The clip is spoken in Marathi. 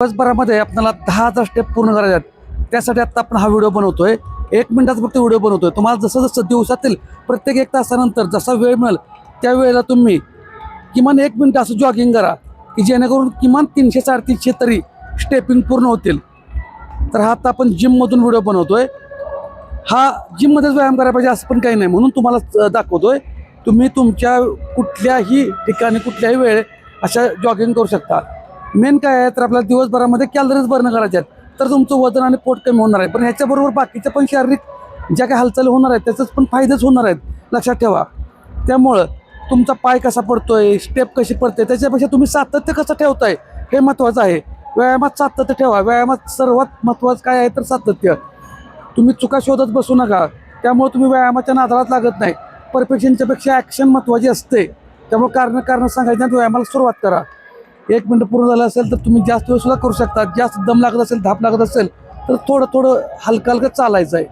दिवसभरामध्ये आपल्याला 10,000 स्टेप पूर्ण करायचे आहेत. त्यासाठी आता आपण हा व्हिडिओ बनवतोय. 1 मिनिटाचा फक्त व्हिडिओ बनवतोय. तुम्हाला जसं जसं दिवसातील प्रत्येक 1 तासानंतर जसा वेळ मिळेल त्या वेळेला तुम्ही किमान 1 मिनिट असं जॉगिंग करा की जेणेकरून किमान 300-350 तरी स्टेपिंग पूर्ण होतील. तर हा आता आपण जिममधून व्हिडिओ बनवतोय. हा जिममध्येच व्यायाम करायला पाहिजे असं पण काही नाही, म्हणून तुम्हाला दाखवतोय. तुम्ही तुमच्या कुठल्याही ठिकाणी कुठल्याही वेळ अशा जॉगिंग करू शकता. मेन काय आहे तर आपल्याला दिवसभरामध्ये कॅलरीज बर्न करायचे आहेत, तर तुमचं वजन आणि पोट कमी होणार आहे. पण ह्याच्याबरोबर बाकीच्या पण शारीरिक ज्या काही हालचाली होणार आहेत त्याचंच पण फायदेच होणार आहेत, लक्षात ठेवा. त्यामुळं तुमचा पाय कसा पडतोय, स्टेप कशी पडते, त्याच्यापेक्षा तुम्ही सातत्य कसं ठेवताय हे महत्त्वाचं आहे. व्यायामात सातत्य ठेवा. व्यायामात सर्वात महत्त्वाचं काय आहे तर सातत्य. तुम्ही चुका शोधत बसू नका. त्यामुळे तुम्ही व्यायामाच्या नादालात लागत नाही. परफेक्शनच्या पेक्षा ॲक्शन महत्त्वाची असते. त्यामुळे कारण सांगायचं नाही, व्यायामाला सुरुवात करा. 1 मिनिट पूर्ण झालं असेल तर तुम्ही जास्त वेळ सुद्धा करू शकता. जास्त दम लागत असेल, धाप लागत असेल तर थोडं हलकं चालायचं आहे.